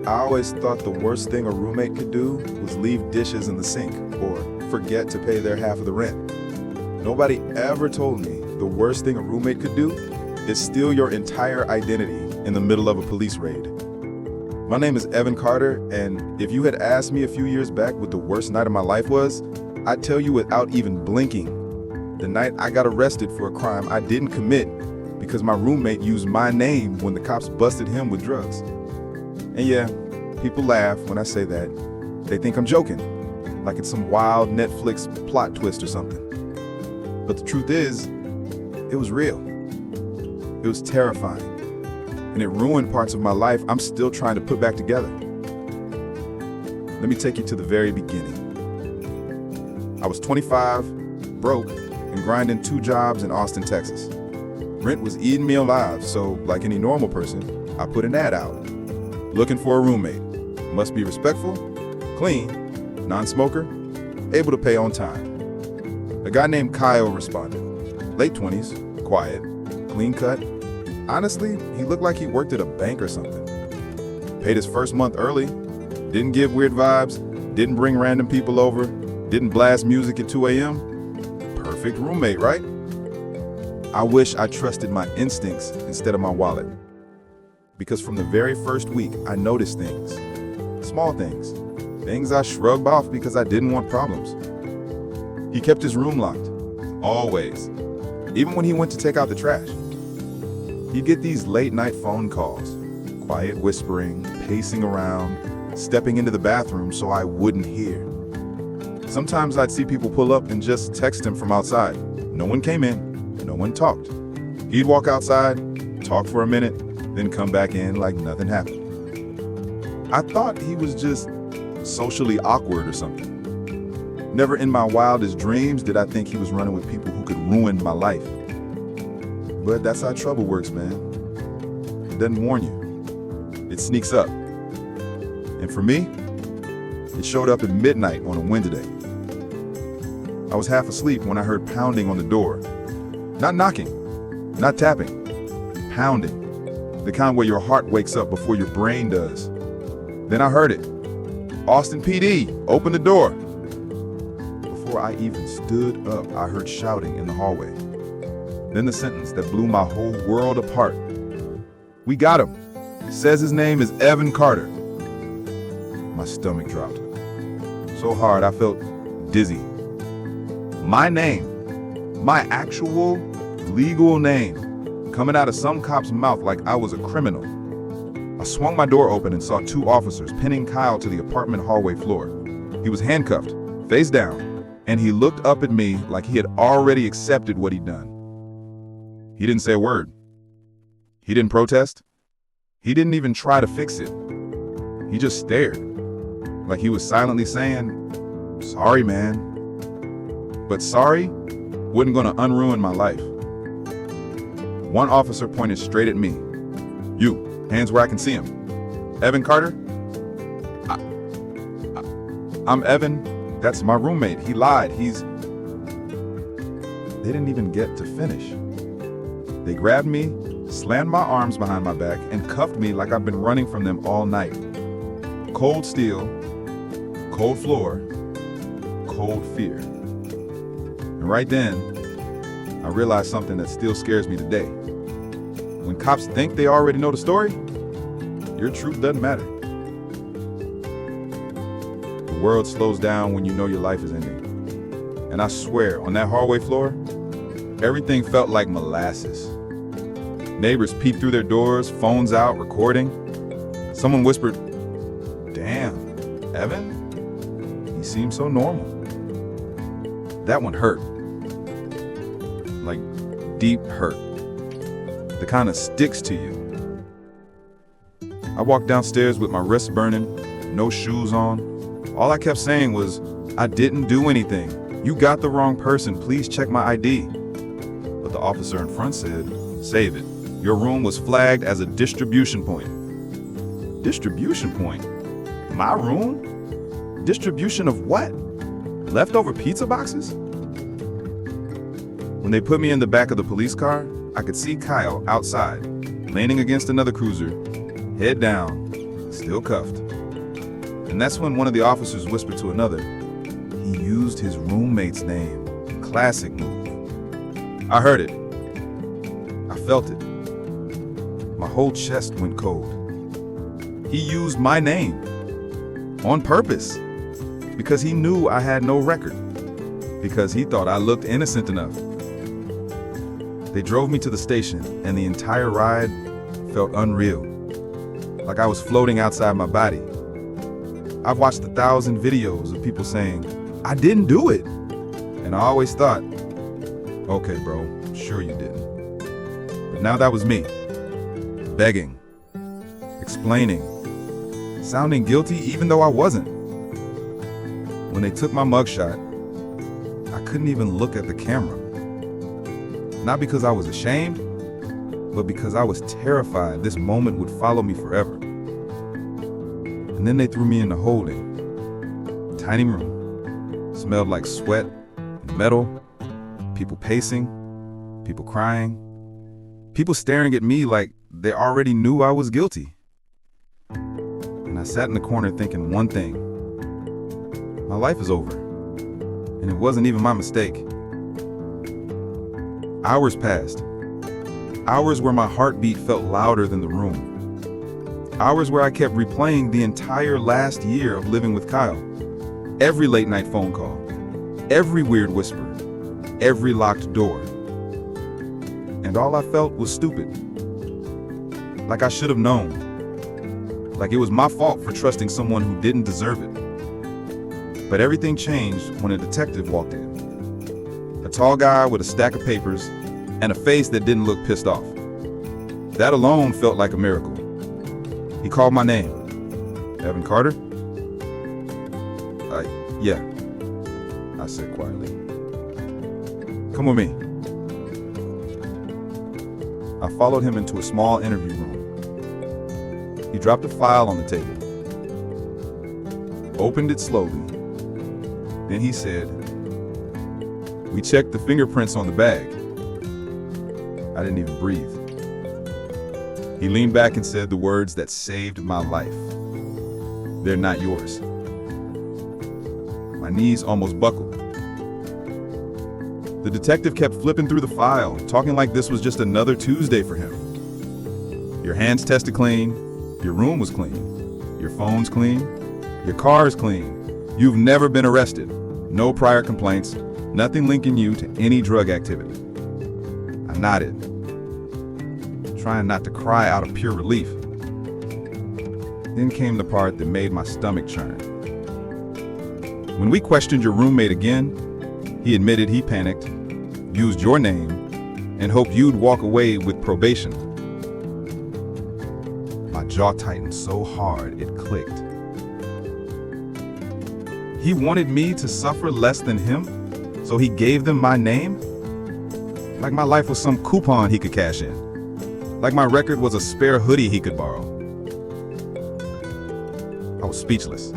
I always thought the worst thing a roommate could do was leave dishes in the sink or forget to pay their half of the rent. Nobody ever told me the worst thing a roommate could do is steal your entire identity in the middle of a police raid. My name is Evan Carter, and if you had asked me a few years back what the worst night of my life was, I'd tell you without even blinking. The night I got arrested for a crime I didn't commit because my roommate used my name when the cops busted him with drugs. And yeah, people laugh when I say that. They think I'm joking, like it's some wild Netflix plot twist or something. But the truth is, it was real. It was terrifying. And it ruined parts of my life I'm still trying to put back together. Let me take you to the very beginning. I was 25, broke, and grinding 2 jobs in Austin, Texas. Rent was eating me alive, so like any normal person, I put an ad out. Looking for a roommate. Must be respectful, clean, non-smoker, able to pay on time. A guy named Kyle responded. Late 20s, quiet, clean cut. Honestly, he looked like he worked at a bank or something. Paid his first month early, didn't give weird vibes, didn't bring random people over, didn't blast music at 2 a.m. Perfect roommate, right? I wish I trusted my instincts instead of my wallet. Because from the very first week, I noticed things. Small things. Things I shrugged off because I didn't want problems. He kept his room locked. Always. Even when he went to take out the trash. He'd get these late night phone calls. Quiet whispering, pacing around, stepping into the bathroom so I wouldn't hear. Sometimes I'd see people pull up and just text him from outside. No one came in, no one talked. He'd walk outside, talk for a minute, then come back in like nothing happened. I thought he was just socially awkward or something. Never in my wildest dreams did I think he was running with people who could ruin my life. But that's how trouble works, man. It doesn't warn you. It sneaks up. And for me, it showed up at midnight on a Wednesday. I was half asleep when I heard pounding on the door. Not knocking, not tapping, pounding. The kind where your heart wakes up before your brain does. Then I heard it. Austin PD, open the door. Before I even stood up, I heard shouting in the hallway. Then the sentence that blew my whole world apart. We got him. Says his name is Evan Carter. My stomach dropped. So hard I felt dizzy. My name, my actual legal name, coming out of some cop's mouth like I was a criminal. I swung my door open and saw 2 officers pinning Kyle to the apartment hallway floor. He was handcuffed, face down, and he looked up at me like he had already accepted what he'd done. He didn't say a word. He didn't protest. He didn't even try to fix it. He just stared, like he was silently saying, "Sorry, man." But sorry wasn't gonna unruin my life. One officer pointed straight at me. "You, hands where I can see him. Evan Carter?" I'm Evan. That's my roommate. He lied. They didn't even get to finish. They grabbed me, slammed my arms behind my back, and cuffed me like I've been running from them all night. Cold steel, cold floor, cold fear. And right then, I realized something that still scares me today. When cops think they already know the story, your truth doesn't matter. The world slows down when you know your life is ending. And I swear, on that hallway floor, everything felt like molasses. Neighbors peeped through their doors, phones out, recording. Someone whispered, "Damn, Evan? He seems so normal." That one hurt. Like deep hurt. The kind that sticks to you. I walked downstairs with my wrists burning, no shoes on. All I kept saying was, "I didn't do anything. You got the wrong person. Please check my ID." But the officer in front said, "Save it. Your room was flagged as a distribution point." Distribution point? My room? Distribution of what? Leftover pizza boxes? When they put me in the back of the police car, I could see Kyle outside, leaning against another cruiser, head down, still cuffed. And that's when one of the officers whispered to another, "He used his roommate's name. Classic move." I heard it. I felt it. My whole chest went cold. He used my name. On purpose. Because he knew I had no record. Because he thought I looked innocent enough. They drove me to the station, and the entire ride felt unreal. Like I was floating outside my body. I've watched 1,000 videos of people saying, "I didn't do it." And I always thought, okay, bro, sure you didn't. But now that was me. Begging. Explaining. Sounding guilty even though I wasn't. When they took my mugshot, I couldn't even look at the camera. Not because I was ashamed, but because I was terrified this moment would follow me forever. And then they threw me into holding. Tiny room. Smelled like sweat and metal. People pacing. People crying. People staring at me like they already knew I was guilty. And I sat in the corner thinking one thing. My life is over. And it wasn't even my mistake. Hours passed. Hours where my heartbeat felt louder than the room. Hours where I kept replaying the entire last year of living with Kyle. Every late night phone call. Every weird whisper. Every locked door. And all I felt was stupid. Like I should have known. Like it was my fault for trusting someone who didn't deserve it. But everything changed when a detective walked in. A tall guy with a stack of papers and a face that didn't look pissed off. That alone felt like a miracle. He called my name. Evan Carter? Yeah, I said quietly. Come with me. I followed him into a small interview room. He dropped a file on the table, opened it slowly. Then he said, "We checked the fingerprints on the bag." I didn't even breathe. He leaned back and said the words that saved my life. "They're not yours." My knees almost buckled. The detective kept flipping through the file, talking like this was just another Tuesday for him. "Your hands tested clean. Your room was clean. Your phone's clean. Your car's clean. You've never been arrested. No prior complaints. Nothing linking you to any drug activity." I nodded, trying not to cry out of pure relief. Then came the part that made my stomach churn. When we questioned your roommate again, he admitted he panicked, used your name, and hoped you'd walk away with probation. My jaw tightened so hard it clicked. He wanted me to suffer less than him, so he gave them my name? Like my life was some coupon he could cash in. Like my record was a spare hoodie he could borrow. I was speechless.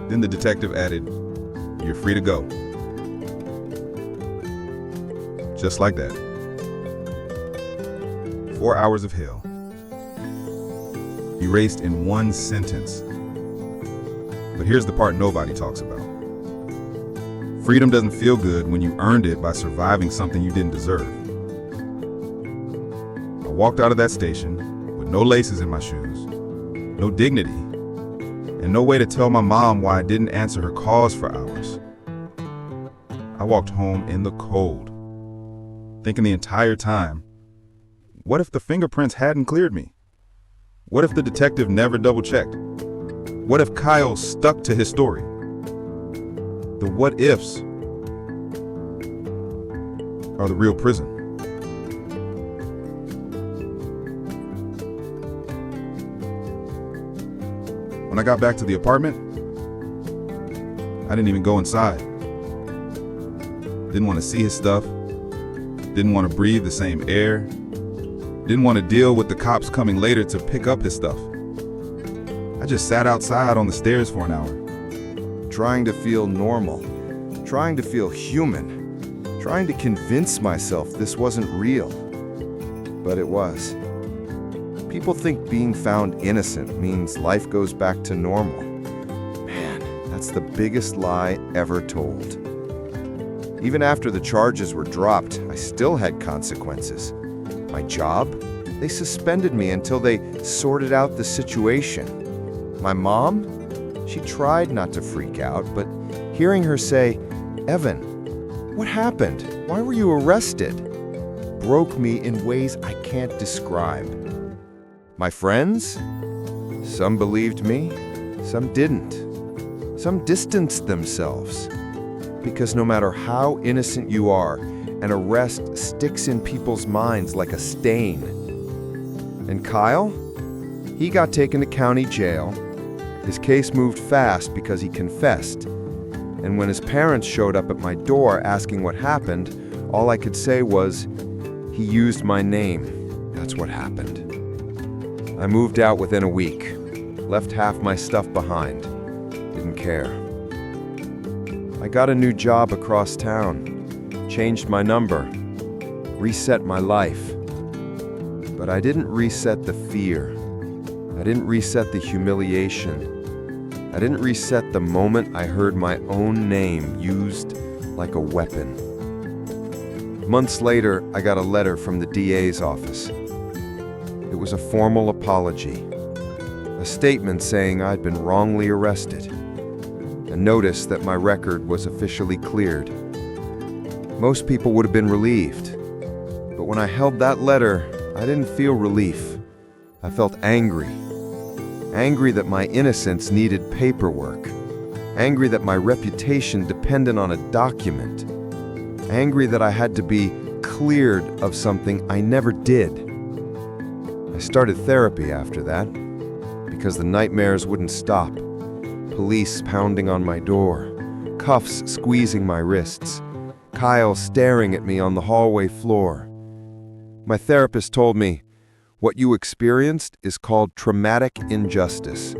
Then the detective added, "You're free to go." Just like that. 4 hours of hell. Erased in one sentence. But here's the part nobody talks about. Freedom doesn't feel good when you earned it by surviving something you didn't deserve. I walked out of that station with no laces in my shoes, no dignity, and no way to tell my mom why I didn't answer her calls for hours. I walked home in the cold, thinking the entire time, what if the fingerprints hadn't cleared me? What if the detective never double-checked? What if Kyle stuck to his story? The what-ifs are the real prison. When I got back to the apartment, I didn't even go inside. Didn't want to see his stuff. Didn't want to breathe the same air. Didn't want to deal with the cops coming later to pick up his stuff. I just sat outside on the stairs for an hour. Trying to feel normal. Trying to feel human. Trying to convince myself this wasn't real. But it was. People think being found innocent means life goes back to normal. Man, that's the biggest lie ever told. Even after the charges were dropped, I still had consequences. My job? They suspended me until they sorted out the situation. My mom? She tried not to freak out, but hearing her say, "Evan, what happened? Why were you arrested?" broke me in ways I can't describe. My friends? Some believed me, some didn't. Some distanced themselves. Because no matter how innocent you are, an arrest sticks in people's minds like a stain. And Kyle? He got taken to county jail. His case moved fast because he confessed. And when his parents showed up at my door asking what happened, all I could say was, "He used my name. That's what happened." I moved out within a week, left half my stuff behind, didn't care. I got a new job across town, changed my number, reset my life. But I didn't reset the fear. I didn't reset the humiliation. I didn't reset the moment I heard my own name used like a weapon. Months later, I got a letter from the DA's office. It was a formal apology, a statement saying I'd been wrongly arrested, a notice that my record was officially cleared. Most people would have been relieved, but when I held that letter, I didn't feel relief. I felt angry. Angry that my innocence needed paperwork. Angry that my reputation depended on a document. Angry that I had to be cleared of something I never did. I started therapy after that, because the nightmares wouldn't stop. Police pounding on my door, cuffs squeezing my wrists, Kyle staring at me on the hallway floor. My therapist told me, "What you experienced is called traumatic injustice."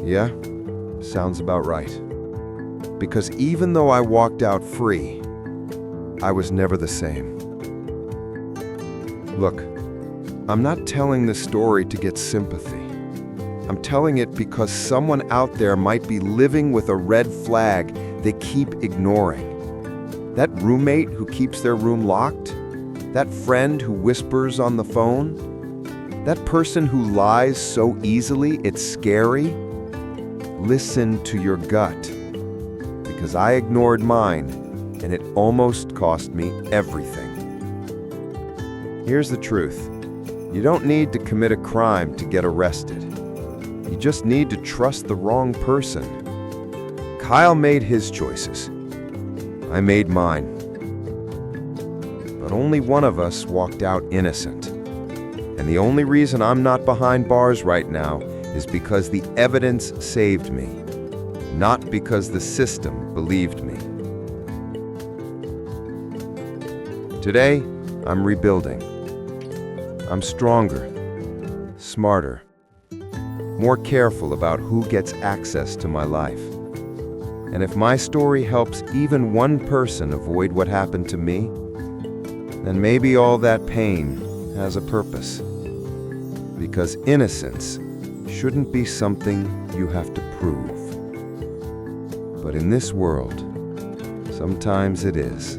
Yeah, sounds about right. Because even though I walked out free, I was never the same. Look, I'm not telling this story to get sympathy. I'm telling it because someone out there might be living with a red flag they keep ignoring. That roommate who keeps their room locked? That friend who whispers on the phone? That person who lies so easily it's scary? Listen to your gut. Because I ignored mine, and it almost cost me everything. Here's the truth. You don't need to commit a crime to get arrested. You just need to trust the wrong person. Kyle made his choices. I made mine. But only one of us walked out innocent. And the only reason I'm not behind bars right now is because the evidence saved me, not because the system believed me. Today, I'm rebuilding. I'm stronger, smarter, more careful about who gets access to my life. And if my story helps even one person avoid what happened to me, then maybe all that pain has a purpose. Because innocence shouldn't be something you have to prove. But in this world, sometimes it is.